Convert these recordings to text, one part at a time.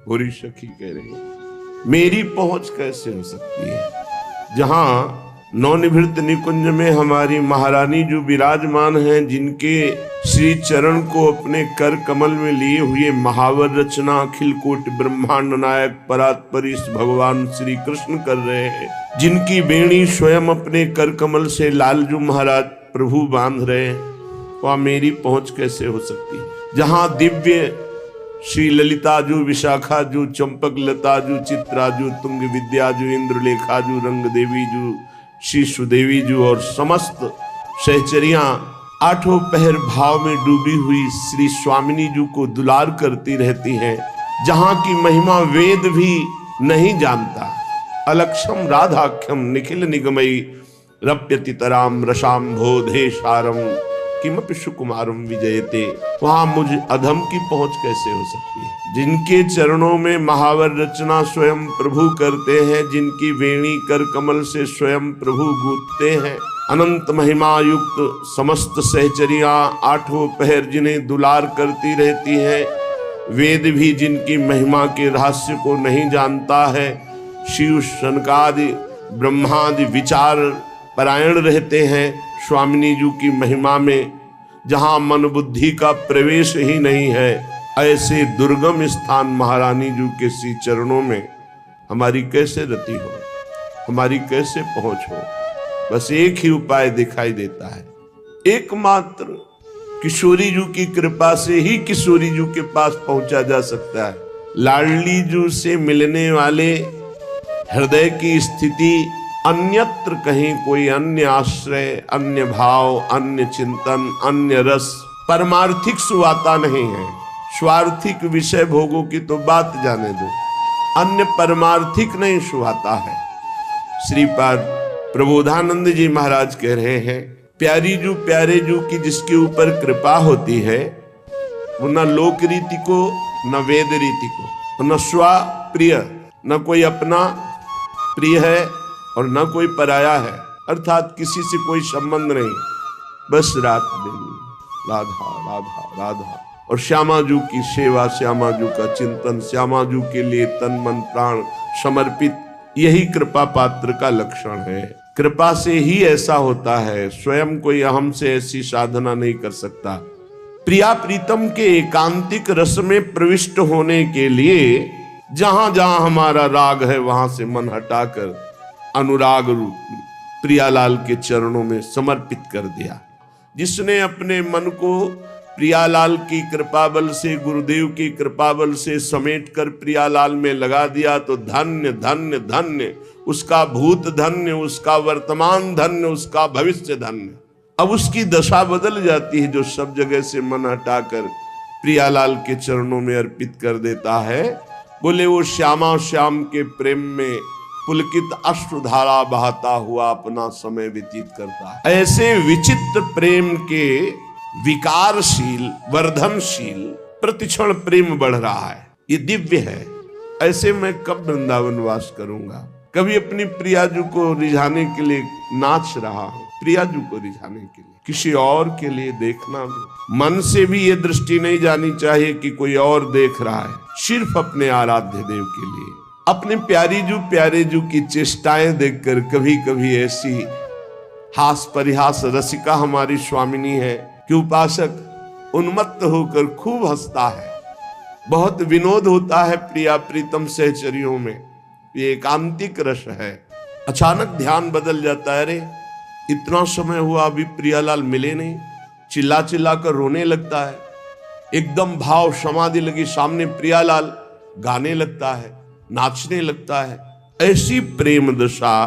बुरी सखी कह रही है मेरी पहुंच कैसे हो सकती है। जहां नवनिभृत निकुंज में हमारी महारानी जो विराजमान हैं, जिनके श्री चरण को अपने कर कमल में लिए हुए महावर रचना अखिल कोटि ब्रह्मांड नायक परात्परीश भगवान श्री कृष्ण कर रहे हैं, जिनकी बेणी स्वयं अपने कर कमल से लालजू महाराज प्रभु बांध रहे हैं, वहां मेरी पहुंच कैसे हो सकती है। जहां दिव्य श्री ललिताजू, विशाखाजू, चंपक लताजू, चित्राजू, तुंग विद्याजू, इंद्रलेखाजू, रंग देवीजू, श्री सुदेवीजू और समस्त सहचरियां आठों पहर भाव में डूबी हुई श्री स्वामिनी जू को दुलार करती रहती हैं, जहां की महिमा वेद भी नहीं जानता। अलक्षम राधाख्यम निखिल निगमयी रप्यतितराम रसाम बोधे सारम किमपि सुकुमारम विजयते। वहां मुझ अधम की पहुंच कैसे हो सकती है। जिनके चरणों में महावर रचना स्वयं प्रभु करते हैं, जिनकी वेणी कर कमल से स्वयं प्रभु गूंथते हैं, अनंत महिमा युक्त समस्त सहचरियां आठों पहर जिन्हें दुलार करती रहती हैं, वेद भी जिनकी महिमा के रहस्य को नहीं जानता है, शिव शनकादि ब्रह्मादि विचार परायण रहते हैं स्वामिनी जू की महिमा में, जहां मन बुद्धि का प्रवेश ही नहीं है, ऐसे दुर्गम स्थान महारानी जू के श्री चरणों में हमारी कैसे रति हो, हमारी कैसे पहुंच हो। बस एक ही उपाय दिखाई देता है, एकमात्र किशोरी जू की कृपा से ही किशोरी जू के पास पहुंचा जा सकता है। लाडली जू से मिलने वाले हृदय की स्थिति अन्यत्र कहीं कोई अन्य आश्रय, अन्य भाव, अन्य चिंतन, अन्य रस परमार्थिक सुवाता नहीं है। स्वार्थिक विषय भोगों की तो बात जाने दो, अन्य परमार्थिक नहीं सुहाता है। श्रीपाद प्रबोधानंद जी महाराज कह रहे हैं, प्यारी जू प्यारे जू की जिसके ऊपर कृपा होती है, वो न लोक रीति को, न वेद रीति को, न स्वा प्रिय, न कोई अपना प्रिय है और न कोई पराया है, अर्थात किसी से कोई संबंध नहीं, बस रात दिन राधा राधा राधा और श्यामा जू की सेवा, श्यामा जू का चिंतन, श्यामा जू के लिए तन मन प्राण समर्पित, यही कृपा पात्र का लक्षण है। कृपा से ही ऐसा होता है, स्वयं कोई अहम से ऐसी साधना नहीं कर सकता। प्रिया प्रीतम के एकांतिक रस में प्रविष्ट होने के लिए जहां जहां हमारा राग है वहां से मन हटाकर अनुराग रूप प्रियालाल के चरणों में समर्पित कर दिया। जिसने अपने मन को प्रियालाल की कृपा बल से, गुरुदेव की कृपा बल से समेट कर प्रियालाल में लगा दिया, तो धन्य धन्य धन्य, उसका भूत धन्य, उसका वर्तमान धन्य, उसका भविष्य धन्य। अब उसकी दशा बदल जाती है, जो सब जगह से मन हटाकर प्रियालाल के चरणों में अर्पित कर देता है। बोले वो श्यामा श्याम के प्रेम में पुलकित अश्रुधारा बहाता हुआ अपना समय व्यतीत करता है। ऐसे विचित्र प्रेम के विकारशील, वर्धनशील प्रतिक्षण प्रेम बढ़ रहा है, ये दिव्य है। ऐसे मैं कब वृंदावन वास करूंगा। कभी अपनी प्रियाजू को रिझाने के लिए नाच रहा हूं, प्रियाजू को रिझाने के लिए, किसी और के लिए देखना भी मन से भी ये दृष्टि नहीं जानी चाहिए कि कोई और देख रहा है, सिर्फ अपने आराध्य देव के लिए। अपने प्यारी जू प्यारे जू की चेष्टाएं देखकर कभी कभी ऐसी हास परिहास रसिका हमारी स्वामिनी है कि उपासक उन्मत्त होकर खूब हंसता है। बहुत विनोद होता है प्रिया प्रीतम सहचरियों में, ये एकांतिक रस है। अचानक ध्यान बदल जाता है, अरे इतना समय हुआ अभी प्रियालाल मिले नहीं, चिल्ला चिल्ला कर रोने लगता है। एकदम भाव समाधि लगी, सामने प्रियालाल गाने लगता है, नाचने लगता है। ऐसी प्रेम दशा,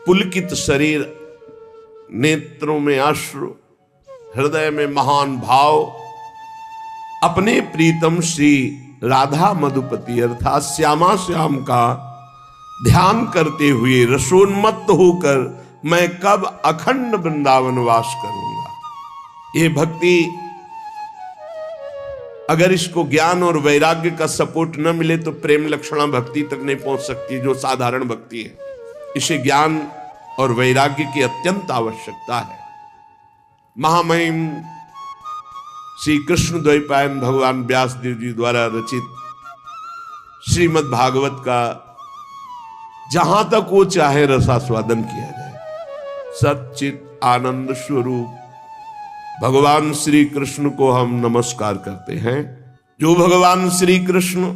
पुलकित शरीर, नेत्रों में अश्रु, हृदय में महान भाव, अपने प्रीतम श्री राधा मधुपति अर्थात श्यामा श्याम का ध्यान करते हुए रसोन्मत्त होकर मैं कब अखंड वृंदावन वास करूंगा। ये भक्ति, अगर इसको ज्ञान और वैराग्य का सपोर्ट न मिले तो प्रेम लक्षणा भक्ति तक नहीं पहुंच सकती, जो साधारण भक्ति है। इसे ज्ञान और वैराग्य की अत्यंत आवश्यकता है। महामहिम श्री कृष्ण द्वैपायन भगवान व्यासदेव जी द्वारा रचित श्रीमद् भागवत का जहां तक वो चाहे रसास्वादन किया जाए। सच्चित आनंद स्वरूप भगवान श्री कृष्ण को हम नमस्कार करते हैं। जो भगवान श्री कृष्ण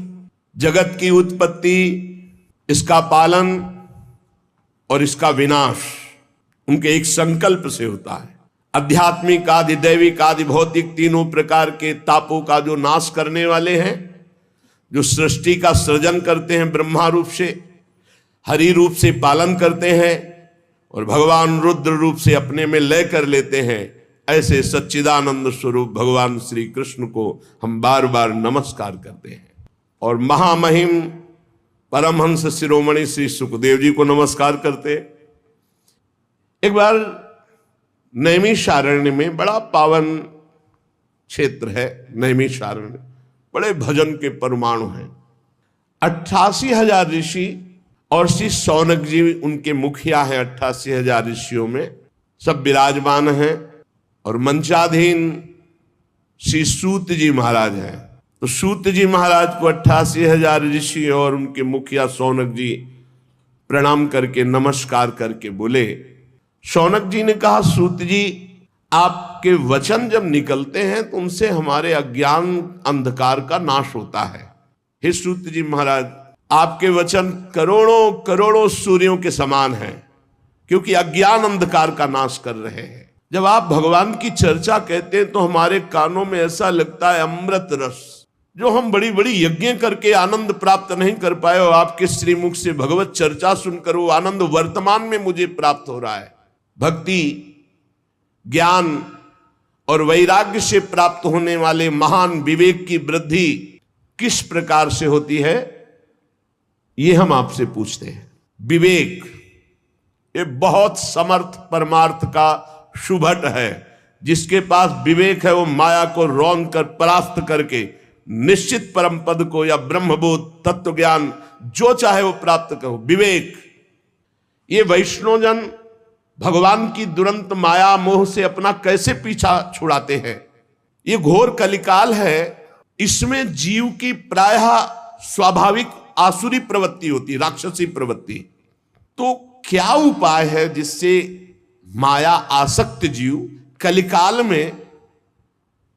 जगत की उत्पत्ति, इसका पालन और इसका विनाश उनके एक संकल्प से होता है। आध्यात्मिक आदि दैविक आदि भौतिक तीनों प्रकार के तापों का जो नाश करने वाले हैं, जो सृष्टि का सृजन करते हैं, ब्रह्मा रूप से हरि रूप से पालन करते हैं और भगवान रुद्र रूप से अपने में लय कर लेते हैं, ऐसे सच्चिदानंद स्वरूप भगवान श्री कृष्ण को हम बार बार नमस्कार करते हैं। और महामहिम परमहंस शिरोमणि श्री सुखदेव जी को नमस्कार करते। एक बार नैमिषारण्य में, बड़ा पावन क्षेत्र है नैमिषारण्य, बड़े भजन के परमाणु हैं। 88,000 ऋषि और श्री शौनक जी उनके मुखिया हैं। 88,000 ऋषियों में सब विराजमान हैं और मंचाधीन श्री सूत जी महाराज हैं। तो सूत जी महाराज को 88,000 ऋषि और उनके मुखिया शौनक जी प्रणाम करके नमस्कार करके बोले। शौनक जी ने कहा, सूत जी आपके वचन जब निकलते हैं तो उनसे हमारे अज्ञान अंधकार का नाश होता है। हे सूत जी महाराज, आपके वचन करोड़ों करोड़ों सूर्यों के समान हैं, क्योंकि अज्ञान अंधकार का नाश कर रहे हैं। जब आप भगवान की चर्चा कहते हैं तो हमारे कानों में ऐसा लगता है अमृत रस, जो हम बड़ी बड़ी यज्ञ करके आनंद प्राप्त नहीं कर पाए, और आपके श्रीमुख से भगवत चर्चा सुनकर वो आनंद वर्तमान में मुझे प्राप्त हो रहा है। भक्ति, ज्ञान और वैराग्य से प्राप्त होने वाले महान विवेक की वृद्धि किस प्रकार से होती है, ये हम आपसे पूछते हैं। विवेक ये बहुत समर्थ परमार्थ का शुभट है। जिसके पास विवेक है वो माया को रौंद कर परास्त करके निश्चित परम पद को या ब्रह्मबोध तत्व ज्ञान जो चाहे वो प्राप्त करो। विवेक, ये वैष्णवजन भगवान की दुरंत माया मोह से अपना कैसे पीछा छुड़ाते हैं। ये घोर कलिकाल है, इसमें जीव की प्रायः स्वाभाविक आसुरी प्रवृत्ति होती, राक्षसी प्रवृत्ति। तो क्या उपाय है जिससे माया आसक्त जीव कलिकाल में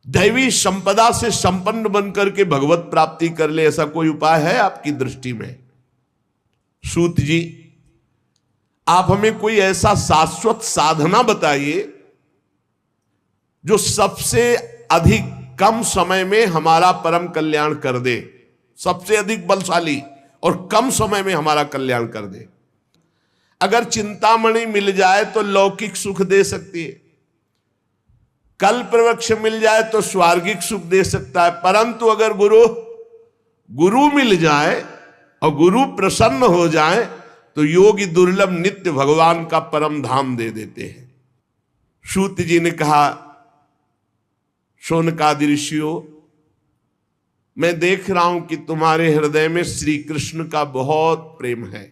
दैवी संपदा से संपन्न बनकर के भगवत प्राप्ति कर ले? ऐसा कोई उपाय है आपकी दृष्टि में? सूत जी, आप हमें कोई ऐसा शाश्वत साधना बताइए जो सबसे अधिक कम समय में हमारा परम कल्याण कर दे, सबसे अधिक बलशाली और कम समय में हमारा कल्याण कर दे। अगर चिंतामणि मिल जाए तो लौकिक सुख दे सकती है, कल्प वृक्ष मिल जाए तो स्वर्गिक सुख दे सकता है, परंतु अगर गुरु मिल जाए और गुरु प्रसन्न हो जाए तो योगी दुर्लभ नित्य भगवान का परम धाम दे देते हैं। सूत जी ने कहा, शौनकादि ऋषियों, मैं देख रहा हूं कि तुम्हारे हृदय में श्री कृष्ण का बहुत प्रेम है,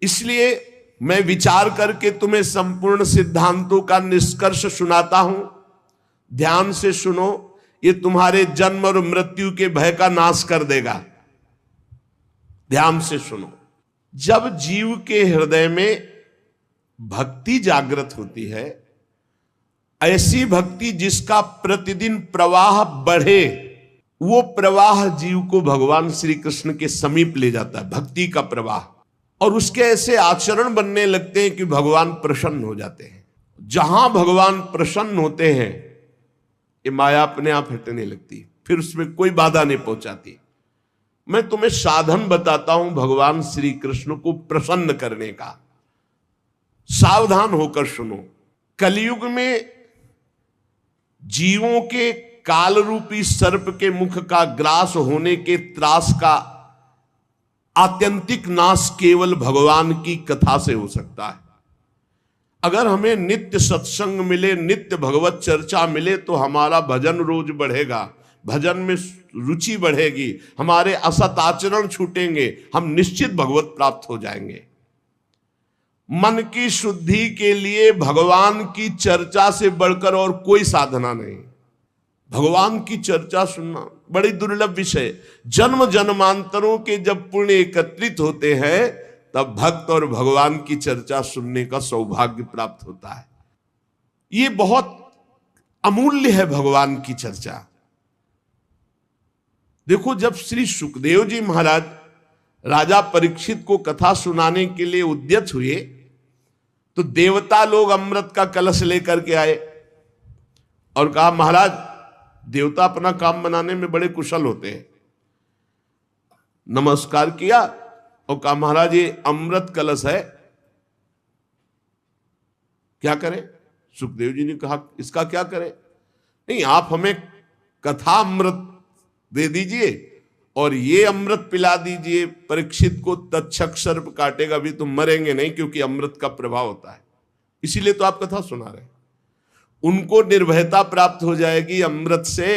इसलिए मैं विचार करके तुम्हें संपूर्ण सिद्धांतों का निष्कर्ष सुनाता हूं। ध्यान से सुनो, ये तुम्हारे जन्म और मृत्यु के भय का नाश कर देगा। ध्यान से सुनो। जब जीव के हृदय में भक्ति जागृत होती है, ऐसी भक्ति जिसका प्रतिदिन प्रवाह बढ़े, वो प्रवाह जीव को भगवान श्री कृष्ण के समीप ले जाता है, भक्ति का प्रवाह। और उसके ऐसे आचरण बनने लगते हैं कि भगवान प्रसन्न हो जाते हैं। जहां भगवान प्रसन्न होते हैं, ये माया अपने आप हटने लगती, फिर उसमें कोई बाधा नहीं पहुंचाती। मैं तुम्हें साधन बताता हूं भगवान श्री कृष्ण को प्रसन्न करने का। सावधान होकर सुनो। कलयुग में जीवों के काल रूपी सर्प के मुख का ग्रास होने के त्रास का आत्यंतिक नाश केवल भगवान की कथा से हो सकता है। अगर हमें नित्य सत्संग मिले, नित्य भगवत चर्चा मिले, तो हमारा भजन रोज बढ़ेगा, भजन में रुचि बढ़ेगी, हमारे असत आचरण छूटेंगे, हम निश्चित भगवत प्राप्त हो जाएंगे। मन की शुद्धि के लिए भगवान की चर्चा से बढ़कर और कोई साधना नहीं। भगवान की चर्चा सुनना बड़ी दुर्लभ विषय। जन्म जन्मांतरों के जब पुण्य एकत्रित होते हैं तब भक्त और भगवान की चर्चा सुनने का सौभाग्य प्राप्त होता है। ये बहुत अमूल्य है भगवान की चर्चा। देखो, जब श्री सुखदेव जी महाराज राजा परीक्षित को कथा सुनाने के लिए उद्यत हुए तो देवता लोग अमृत का कलश लेकर के आए और कहा, महाराज, देवता अपना काम बनाने में बड़े कुशल होते हैं। नमस्कार किया और कहा, महाराज, ये अमृत कलश है, क्या करें? सुखदेव जी ने कहा, इसका क्या करें? नहीं, आप हमें कथा अमृत दे दीजिए और ये अमृत पिला दीजिए। परीक्षित को तक्षक सर्प काटेगा भी, तुम मरेंगे नहीं, क्योंकि अमृत का प्रभाव होता है, इसीलिए तो आप कथा सुना रहे हैं। उनको निर्भयता प्राप्त हो जाएगी अमृत से,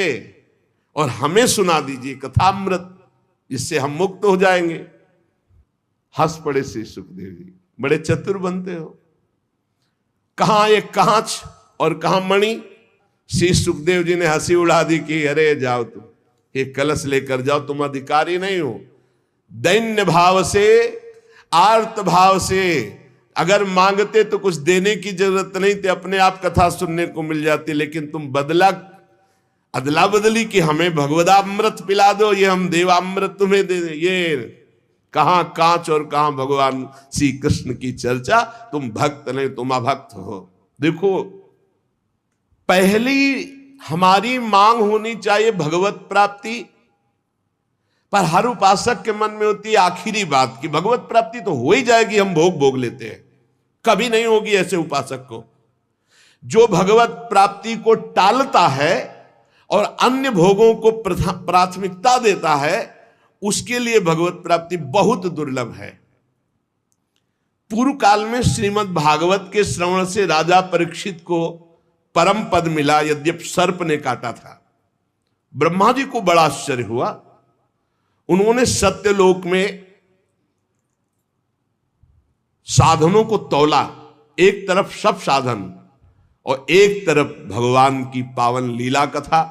और हमें सुना दीजिए कथा अमृत, जिससे हम मुक्त हो जाएंगे। हंस पड़े श्री सुखदेव जी, बड़े चतुर बनते हो। कहां एक कांच और कहां मणि। श्री सुखदेव जी ने हंसी उड़ा दी कि अरे जाओ, तुम ये कलश लेकर जाओ, तुम अधिकारी नहीं हो। दैन्य भाव से, आर्त भाव से अगर मांगते तो कुछ देने की जरूरत नहीं थी, अपने आप कथा सुनने को मिल जाती। लेकिन तुम अदला बदली कि हमें भगवदामृत पिला दो, ये हम देवामृत तुम्हें दे दे। ये कहां कांच और कहां भगवान श्री कृष्ण की चर्चा। तुम भक्त नहीं, तुम अभक्त हो। देखो, पहली हमारी मांग होनी चाहिए भगवत प्राप्ति, पर हर उपासक के मन में होती है आखिरी बात कि भगवत प्राप्ति तो हो ही जाएगी, हम भोग लेते हैं। कभी नहीं होगी ऐसे उपासक को। जो भगवत प्राप्ति को टालता है और अन्य भोगों को प्राथमिकता देता है, उसके लिए भगवत प्राप्ति बहुत दुर्लभ है। पूर्व काल में श्रीमद् भागवत के श्रवण से राजा परीक्षित को परम पद मिला, यद्यपि सर्प ने काटा था। ब्रह्मा जी को बड़ा आश्चर्य हुआ। उन्होंने सत्यलोक में साधनों को तौला, एक तरफ सब साधन और एक तरफ भगवान की पावन लीला कथा।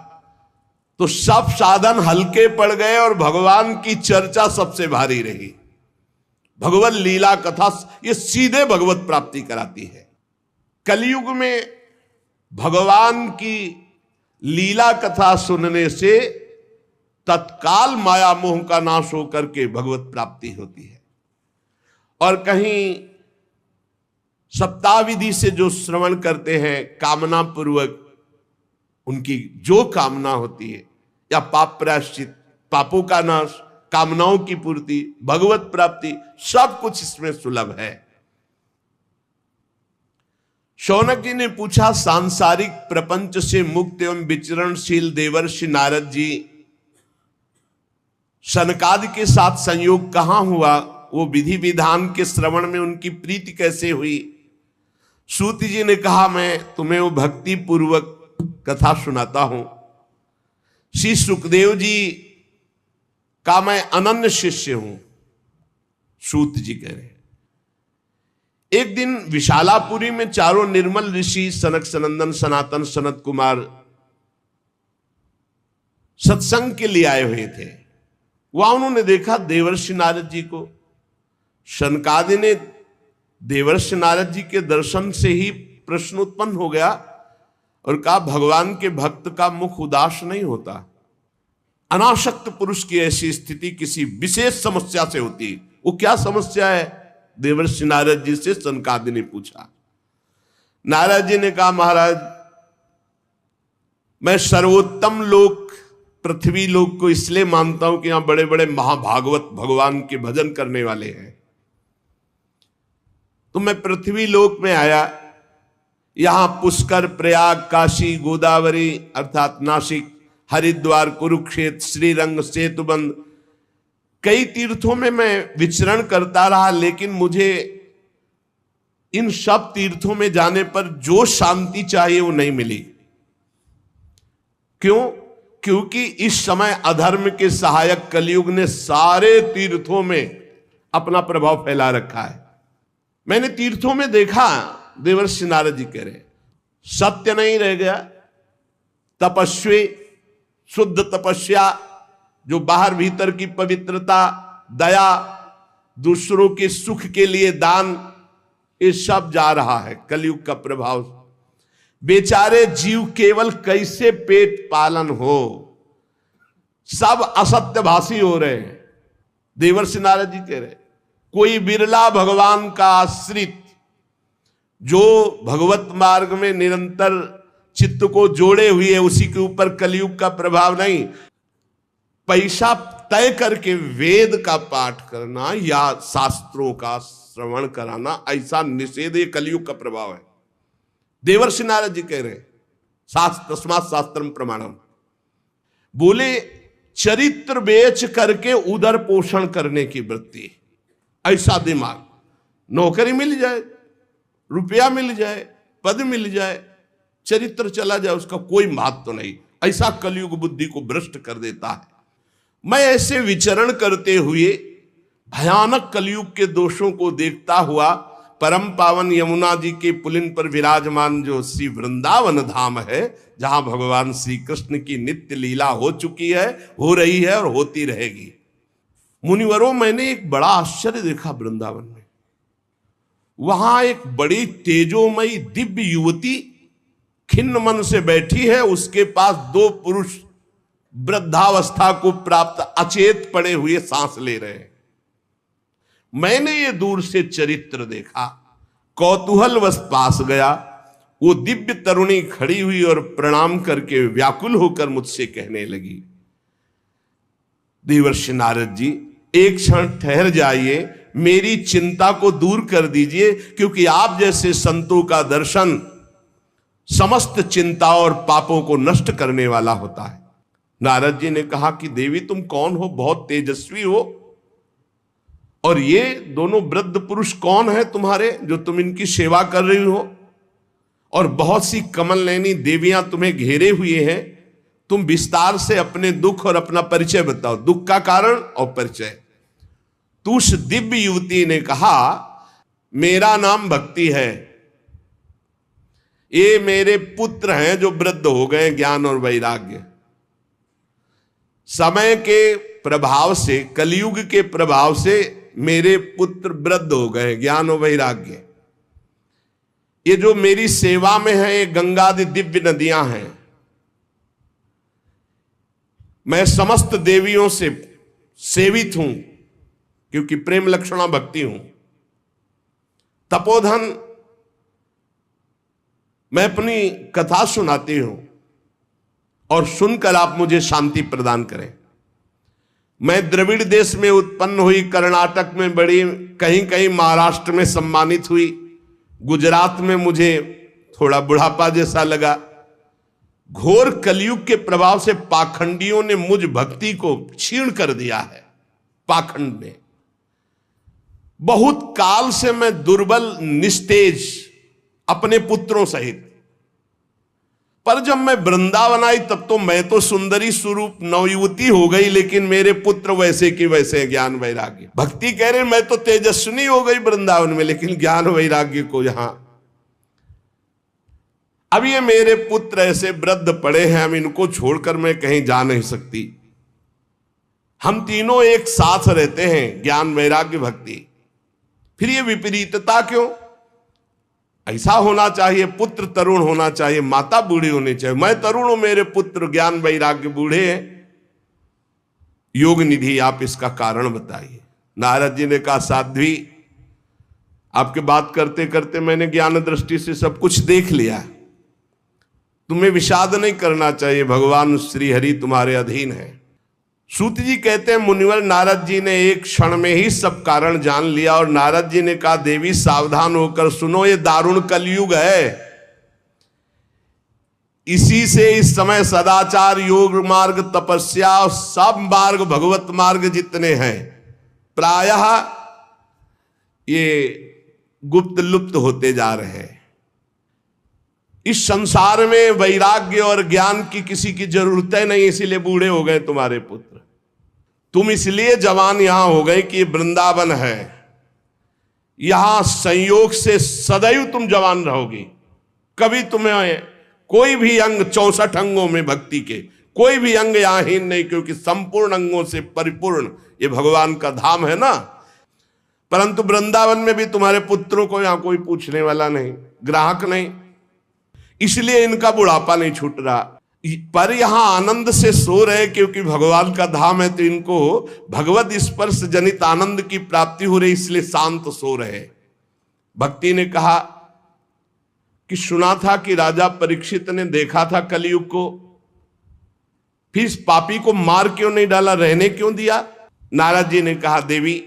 तो सब साधन हल्के पड़ गए और भगवान की चर्चा सबसे भारी रही। भगवत लीला कथा ये सीधे भगवत प्राप्ति कराती है। कलयुग में भगवान की लीला कथा सुनने से तत्काल माया मोह का नाश होकर के भगवत प्राप्ति होती है। और कहीं सप्ताह विधि से जो श्रवण करते हैं कामना पूर्वक, उनकी जो कामना होती है, या पाप प्रायश्चित, पापों का नाश, कामनाओं की पूर्ति, भगवत प्राप्ति, सब कुछ इसमें सुलभ है। शौनक जी ने पूछा, सांसारिक प्रपंच से मुक्त एवं विचरणशील देवर्षि नारद जी, सनकादि के साथ संयोग कहां हुआ? वो विधि विधान के श्रवण में उनकी प्रीति कैसे हुई? सूत जी ने कहा, मैं तुम्हें वो भक्ति पूर्वक कथा सुनाता हूं। श्री सुखदेव जी का मैं अनन्य शिष्य हूं। सूत जी कह रहे हैं, एक दिन विशालापुरी में चारों निर्मल ऋषि सनक सनंदन सनातन सनत कुमार सत्संग के लिए आए हुए थे। वहां उन्होंने देखा देवर्षि नारद जी को। शनकादि ने देवर्षि नारद जी के दर्शन से ही प्रश्न उत्पन्न हो गया और कहा, भगवान के भक्त का मुख उदास नहीं होता। अनासक्त पुरुष की ऐसी स्थिति किसी विशेष समस्या से होती। वो क्या समस्या है? देवर्षि नारद जी से सनकादि ने पूछा। नारद जी ने कहा, महाराज, मैं सर्वोत्तम लोक पृथ्वी लोक को इसलिए मानता हूं कि यहां बड़े बड़े महाभागवत भगवान के भजन करने वाले हैं। तो मैं पृथ्वी लोक में आया। यहां पुष्कर, प्रयाग, काशी, गोदावरी अर्थात नासिक, हरिद्वार, कुरुक्षेत्र, श्रीरंग, सेतुबंद, कई तीर्थों में मैं विचरण करता रहा, लेकिन मुझे इन सब तीर्थों में जाने पर जो शांति चाहिए वो नहीं मिली। क्यों? क्योंकि इस समय अधर्म के सहायक कलयुग ने सारे तीर्थों में अपना प्रभाव फैला रखा है। मैंने तीर्थों में देखा, देवर्षि नारद जी कह रहे, सत्य नहीं रह गया। तपस्वी शुद्ध तपस्या, जो बाहर भीतर की पवित्रता, दया, दूसरों के सुख के लिए दान, ये सब जा रहा है कलयुग का प्रभाव। बेचारे जीव केवल कैसे पेट पालन हो, सब असत्यभाषी हो रहे हैं। देवर्षि नारद जी कह रहे कोई बिरला भगवान का आश्रित जो भगवत मार्ग में निरंतर चित्त को जोड़े हुए है, उसी के ऊपर कलयुग का प्रभाव नहीं। पैसा तय करके वेद का पाठ करना या शास्त्रों का श्रवण कराना, ऐसा निषेध ये कलयुग का प्रभाव है। देवर्षि नारद जी कह रहे शास्त्र तस्मात् शास्त्रम प्रमाणम, बोले चरित्र बेच करके उदर पोषण करने की वृत्ति, ऐसा दिमाग, नौकरी मिल जाए, रुपया मिल जाए, पद मिल जाए, चरित्र चला जाए, उसका कोई महत्व तो नहीं, ऐसा कलयुग बुद्धि को भ्रष्ट कर देता है। मैं ऐसे विचरण करते हुए भयानक कलयुग के दोषों को देखता हुआ परम पावन यमुना जी के पुलिन पर विराजमान जो श्री वृंदावन धाम है, जहां भगवान श्री कृष्ण की नित्य लीला हो चुकी है, हो रही है और होती रहेगी। मुनिवरों, मैंने एक बड़ा आश्चर्य देखा वृंदावन में। वहां एक बड़ी तेजोमयी दिव्य युवती खिन्न मन से बैठी है, उसके पास दो पुरुष वृद्धावस्था को प्राप्त अचेत पड़े हुए सांस ले रहे हैं। मैंने ये दूर से चरित्र देखा, कौतूहलवश पास गया। वो दिव्य तरुणी खड़ी हुई और प्रणाम करके व्याकुल होकर मुझसे कहने लगी, देवर्षि नारद जी, एक क्षण ठहर जाइए, मेरी चिंता को दूर कर दीजिए, क्योंकि आप जैसे संतों का दर्शन समस्त चिंता और पापों को नष्ट करने वाला होता है। नारद जी ने कहा कि देवी, तुम कौन हो? बहुत तेजस्वी हो, और ये दोनों वृद्ध पुरुष कौन है तुम्हारे, जो तुम इनकी सेवा कर रही हो? और बहुत सी कमल नयनी देवियां तुम्हें घेरे हुए हैं। तुम विस्तार से अपने दुख और अपना परिचय बताओ, दुख का कारण और परिचय। तो उस दिव्य युवती ने कहा, मेरा नाम भक्ति है, ये मेरे पुत्र हैं जो वृद्ध हो गए, ज्ञान और वैराग्य। समय के प्रभाव से, कलयुग के प्रभाव से मेरे पुत्र वृद्ध हो गए, ज्ञान और वैराग्य। ये जो मेरी सेवा में है, ये गंगादि दिव्य नदियां हैं। मैं समस्त देवियों से सेवित हूं, क्योंकि प्रेम लक्षणा भक्ति हूं। तपोधन, मैं अपनी कथा सुनाती हूं और सुनकर आप मुझे शांति प्रदान करें। मैं द्रविड़ देश में उत्पन्न हुई, कर्नाटक में बड़ी, कहीं कहीं महाराष्ट्र में सम्मानित हुई, गुजरात में मुझे थोड़ा बुढ़ापा जैसा लगा। घोर कलयुग के प्रभाव से पाखंडियों ने मुझ भक्ति को क्षीण कर दिया है। पाखंड ने, बहुत काल से मैं दुर्बल, निस्तेज, अपने पुत्रों सहित। पर जब मैं वृंदावन आई, तब तो मैं तो सुंदरी स्वरूप नवयुवती हो गई, लेकिन मेरे पुत्र वैसे की वैसे, ज्ञान वैराग्य। भक्ति कह रहे मैं तो तेजस्विनी हो गई वृंदावन में, लेकिन ज्ञान वैराग्य को यहां। अब ये मेरे पुत्र ऐसे वृद्ध पड़े हैं, हम इनको छोड़कर मैं कहीं जा नहीं सकती। हम तीनों एक साथ रहते हैं, ज्ञान वैराग्य भक्ति। फिर ये विपरीतता क्यों? ऐसा होना चाहिए, पुत्र तरुण होना चाहिए, माता बूढ़ी होनी चाहिए। मैं तरुण हूं, मेरे पुत्र ज्ञान वैराग्य बूढ़े हैं। योग निधि, आप इसका कारण बताइए। नारद जी ने कहा, साध्वी, आपके बात करते करते मैंने ज्ञान दृष्टि से सब कुछ देख लिया। तुम्हें विषाद नहीं करना चाहिए, भगवान श्री हरि तुम्हारे अधीन है। सूत जी कहते हैं, मुनिवर नारद जी ने एक क्षण में ही सब कारण जान लिया, और नारद जी ने कहा, देवी सावधान होकर सुनो, ये दारुण कलयुग है। इसी से इस समय सदाचार, योग मार्ग, तपस्या और सब मार्ग, भगवत मार्ग जितने हैं, प्रायः ये गुप्त लुप्त होते जा रहे हैं। इस संसार में वैराग्य और ज्ञान की किसी की जरूरत है नहीं, इसीलिए बूढ़े हो गए तुम्हारे पुत्र। तुम इसलिए जवान यहां हो गए कि वृंदावन है, यहां संयोग से सदैव तुम जवान रहोगी। कभी तुम्हें कोई भी अंग, 64 अंगों में भक्ति के कोई भी अंग यहांहीन नहीं, क्योंकि संपूर्ण अंगों से परिपूर्ण ये भगवान का धाम है ना। परंतु वृंदावन में भी तुम्हारे पुत्रों को यहां कोई पूछने वाला नहीं, ग्राहक नहीं, इसलिए इनका बुढ़ापा नहीं छूट रहा। पर यहां आनंद से सो रहे, क्योंकि भगवान का धाम है तो इनको भगवत स्पर्श जनित आनंद की प्राप्ति हो रही, इसलिए शांत सो रहे। भक्ति ने कहा कि सुना था कि राजा परीक्षित ने देखा था कलयुग को, फिर इस पापी को मार क्यों नहीं डाला, रहने क्यों दिया? नारद जी ने कहा, देवी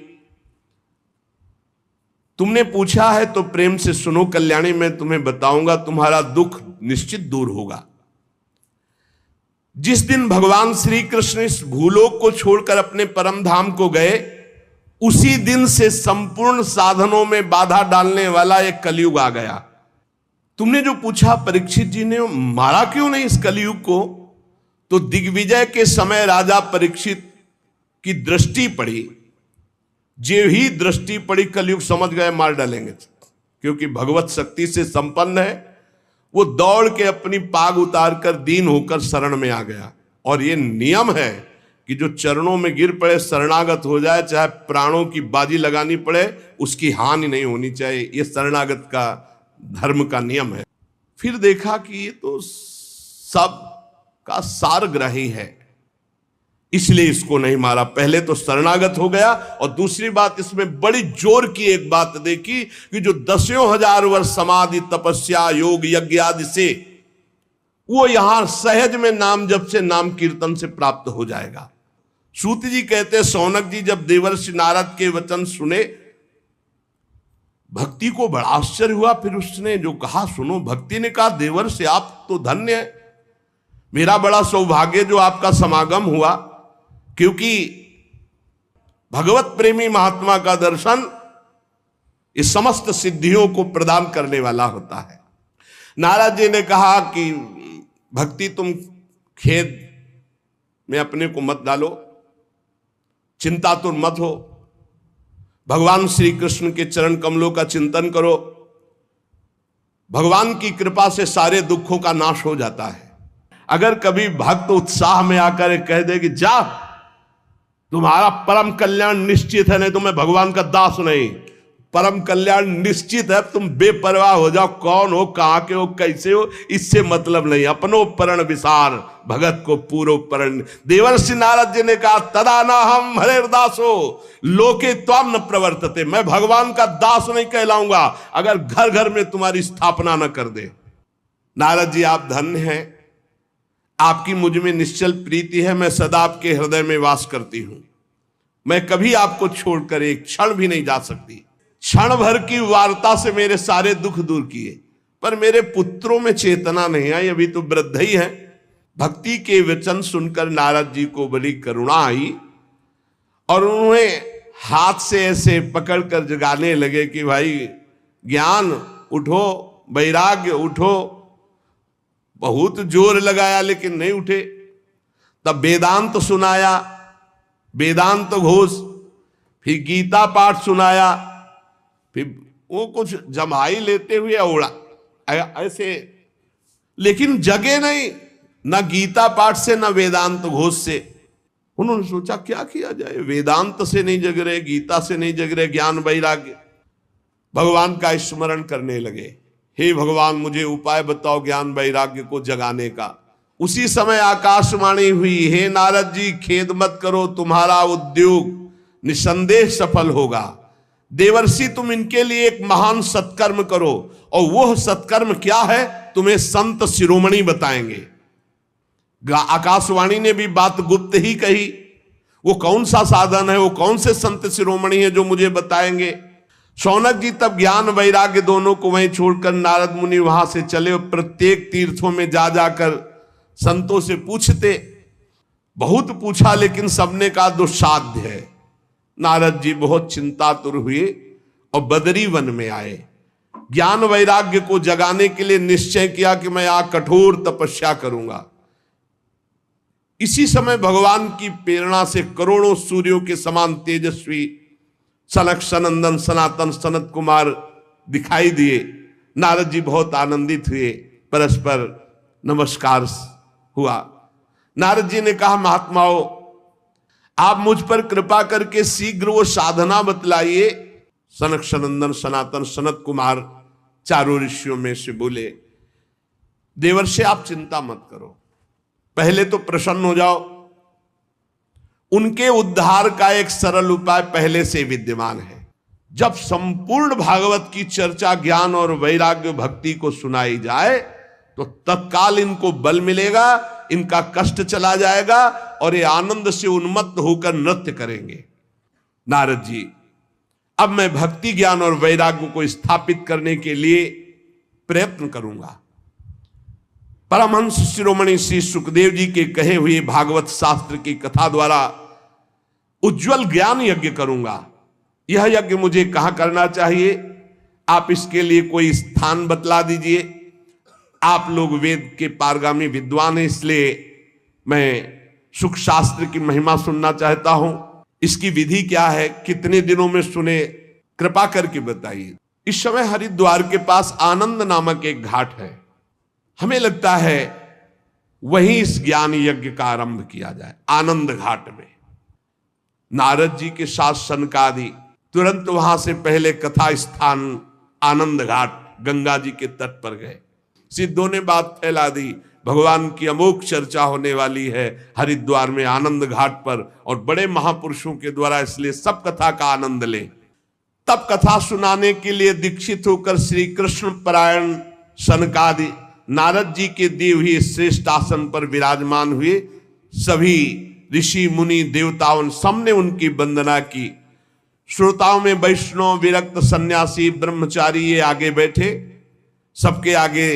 तुमने पूछा है तो प्रेम से सुनो कल्याणी, मैं तुम्हें बताऊंगा, तुम्हारा दुख निश्चित दूर होगा। जिस दिन भगवान श्री कृष्ण इस भूलोक को छोड़कर अपने परम धाम को गए, उसी दिन से संपूर्ण साधनों में बाधा डालने वाला एक कलयुग आ गया। तुमने जो पूछा परीक्षित जी ने मारा क्यों नहीं इस कलयुग को, तो दिग्विजय के समय राजा परीक्षित की दृष्टि पड़ी, जो ही दृष्टि पड़ी कलयुग समझ गए मार डालेंगे, क्योंकि भगवत शक्ति से संपन्न है। वो दौड़ के अपनी पाग उतार कर दीन होकर शरण में आ गया। और ये नियम है कि जो चरणों में गिर पड़े, शरणागत हो जाए, चाहे प्राणों की बाजी लगानी पड़े, उसकी हानि नहीं होनी चाहिए। ये शरणागत का धर्म का नियम है। फिर देखा कि ये तो सब का सारग्राही है, इसलिए इसको नहीं मारा। पहले तो शरणागत हो गया, और दूसरी बात इसमें बड़ी जोर की एक बात देखी कि जो 10,000 वर्ष समाधि तपस्या योग यज्ञ आदि से, वो यहां सहज में नाम जप से नाम कीर्तन से प्राप्त हो जाएगा। सूत जी कहते, सौनक जी जब देवर्षि नारद के वचन सुने, भक्ति को बड़ा आश्चर्य हुआ। फिर उसने जो कहा सुनो, भक्ति ने कहा, देवर्षि आप तो धन्य है, मेरा बड़ा सौभाग्य जो आपका समागम हुआ, क्योंकि भगवत प्रेमी महात्मा का दर्शन इस समस्त सिद्धियों को प्रदान करने वाला होता है। नारद जी ने कहा कि भक्ति तुम खेद में अपने को मत डालो, चिंता तो मत हो, भगवान श्री कृष्ण के चरण कमलों का चिंतन करो, भगवान की कृपा से सारे दुखों का नाश हो जाता है। अगर कभी भक्त उत्साह में आकर कह दे कि जा तुम्हारा परम कल्याण निश्चित है, नहीं तो मैं भगवान का दास नहीं, परम कल्याण निश्चित है, तुम बेपरवाह हो जाओ, कौन हो, कहां के हो, कैसे हो, इससे मतलब नहीं। अपनो परण विसार भगत को पूरो परण। देवर्षि नारद जी ने कहा, तदा ना हम हरे दासो लोके त्वाम न प्रवर्तते, मैं भगवान का दास नहीं कहलाऊंगा अगर घर घर में तुम्हारी स्थापना न कर दे। नारद जी आप धन्य हैं, आपकी मुझ में निश्चल प्रीति है, मैं सदा आपके हृदय में वास करती हूं, मैं कभी आपको छोड़कर एक क्षण भी नहीं जा सकती। क्षण भर की वार्ता से मेरे सारे दुख दूर किए, पर मेरे पुत्रों में चेतना नहीं आई, अभी तो वृद्ध ही है। भक्ति के वचन सुनकर नारद जी को बड़ी करुणा आई, और उन्होंने हाथ से ऐसे पकड़कर जगाने लगे कि भाई ज्ञान उठो, वैराग्य उठो। बहुत जोर लगाया लेकिन नहीं उठे। तब वेदांत सुनाया, वेदांत घोष, फिर गीता पाठ सुनाया, फिर वो कुछ जमाई लेते हुए उड़ा ऐसे, लेकिन जगे नहीं, न गीता पाठ से न वेदांत घोष से। उन्होंने सोचा क्या किया जाए, वेदांत से नहीं जग रहे, गीता से नहीं जग रहे, ज्ञान वैराग्य। भगवान का स्मरण करने लगे, हे भगवान मुझे उपाय बताओ ज्ञान वैराग्य को जगाने का। उसी समय आकाशवाणी हुई, हे नारद जी खेद मत करो, तुम्हारा उद्योग निसंदेह सफल होगा। देवर्षि तुम इनके लिए एक महान सत्कर्म करो, और वह सत्कर्म क्या है तुम्हें संत शिरोमणि बताएंगे। आकाशवाणी ने भी बात गुप्त ही कही, वो कौन सा साधन है, वो कौन से संत शिरोमणि है जो मुझे बताएंगे। शौनक जी तब ज्ञान वैराग्य दोनों को वहीं छोड़कर नारद मुनि वहां से चले, और प्रत्येक तीर्थों में जा जाकर संतों से पूछते। बहुत पूछा लेकिन सबने कहा दुस्साध्य है। नारद जी बहुत चिंतातुर हुए और बदरी वन में आए। ज्ञान वैराग्य को जगाने के लिए निश्चय किया कि मैं यहां कठोर तपस्या करूंगा। इसी समय भगवान की प्रेरणा से करोड़ों सूर्यों के समान तेजस्वी सनक सनंदन सनातन सनत कुमार दिखाई दिए। नारद जी बहुत आनंदित हुए, परस्पर नमस्कार हुआ। नारद जी ने कहा, महात्माओं, आप मुझ पर कृपा करके शीघ्र वो साधना बतलाइए। सनक सनंदन सनातन सनत कुमार चारों ऋषियों में से बोले, देवर्षि आप चिंता मत करो, पहले तो प्रसन्न हो जाओ। उनके उद्धार का एक सरल उपाय पहले से विद्यमान है। जब संपूर्ण भागवत की चर्चा ज्ञान और वैराग्य भक्ति को सुनाई जाए तो तत्काल इनको बल मिलेगा, इनका कष्ट चला जाएगा और ये आनंद से उन्मत्त होकर नृत्य करेंगे। नारद जी, अब मैं भक्ति ज्ञान और वैराग्य को स्थापित करने के लिए प्रयत्न करूंगा। परमहंस शिरोमणि श्री सुखदेव जी के कहे हुए भागवत शास्त्र की कथा द्वारा उज्जवल ज्ञान यज्ञ करूंगा। यह यज्ञ मुझे कहां करना चाहिए, आप इसके लिए कोई स्थान बतला दीजिए। आप लोग वेद के पारगामी विद्वान हैं, इसलिए मैं सुख शास्त्र की महिमा सुनना चाहता हूं। इसकी विधि क्या है, कितने दिनों में सुने, कृपा करके बताइए। इस समय हरिद्वार के पास आनंद नामक एक घाट है, हमें लगता है वहीं इस ज्ञान यज्ञ का आरंभ किया जाए, आनंद घाट में। नारद जी के साथ सनकादि तुरंत वहां से पहले कथा स्थान आनंद घाट गंगा जी के तट पर गए। सिद्धों ने बात फैला दी, भगवान की अमोघ चर्चा होने वाली है हरिद्वार में आनंद घाट पर और बड़े महापुरुषों के द्वारा, इसलिए सब कथा का आनंद लें। तब कथा सुनाने के लिए दीक्षित होकर श्री कृष्ण परायण सनकादि नारद जी के दिए हुए श्रेष्ठ आसन पर विराजमान हुए। सभी ऋषि मुनि देवताओं सबने उनकी वंदना की। श्रोताओं में वैष्णव, विरक्त, सन्यासी, ब्रह्मचारी ये आगे बैठे। सबके आगे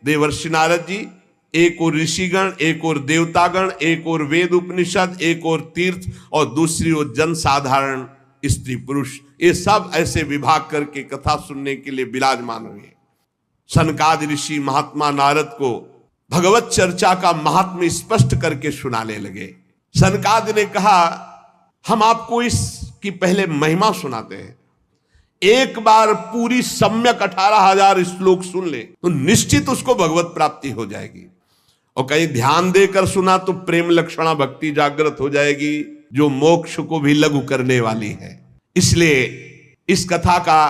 देवर्षि नारद जी, एक और ऋषिगण, एक और देवतागण, एक और वेद उपनिषद, एक और तीर्थ और दूसरी ओर जन साधारण स्त्री पुरुष, ये सब ऐसे विभाग करके कथा सुनने के लिए विराजमान हुए। सनकादि ऋषि महात्मा नारद को भगवत चर्चा का महात्म्य स्पष्ट करके सुनाने लगे। सनकादि ने कहा, हम आपको इसकी पहले महिमा सुनाते हैं। एक बार पूरी सम्यक 18,000 श्लोक सुन ले तो निश्चित उसको भगवत प्राप्ति हो जाएगी। और कहीं ध्यान देकर सुना तो प्रेम लक्षणा भक्ति जागृत हो जाएगी, जो मोक्ष को भी लघु करने वाली है। इसलिए इस कथा का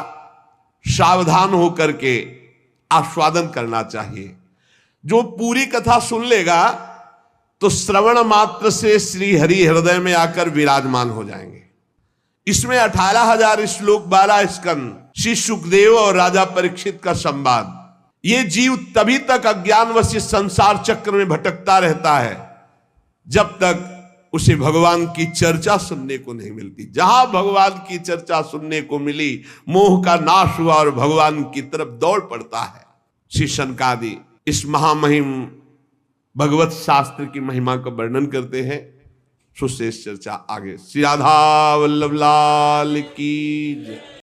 सावधान होकर के आस्वादन करना चाहिए। जो पूरी कथा सुन लेगा तो श्रवण मात्र से श्री हरि हृदय में आकर विराजमान हो जाएंगे। इसमें 18,000 श्लोक, 12 स्कंद, श्री सुखदेव और राजा परीक्षित का संवाद। ये जीव तभी तक अज्ञानवश संसार चक्र में भटकता रहता है जब तक उसे भगवान की चर्चा सुनने को नहीं मिलती। जहां भगवान की चर्चा सुनने को मिली, मोह का नाश हुआ और भगवान की तरफ दौड़ पड़ता है। श्री सनकादि इस महामहिम भगवत शास्त्र की महिमा का वर्णन करते हैं। सुशेष चर्चा आगे। श्री राधा वल्लभ लाल की जय।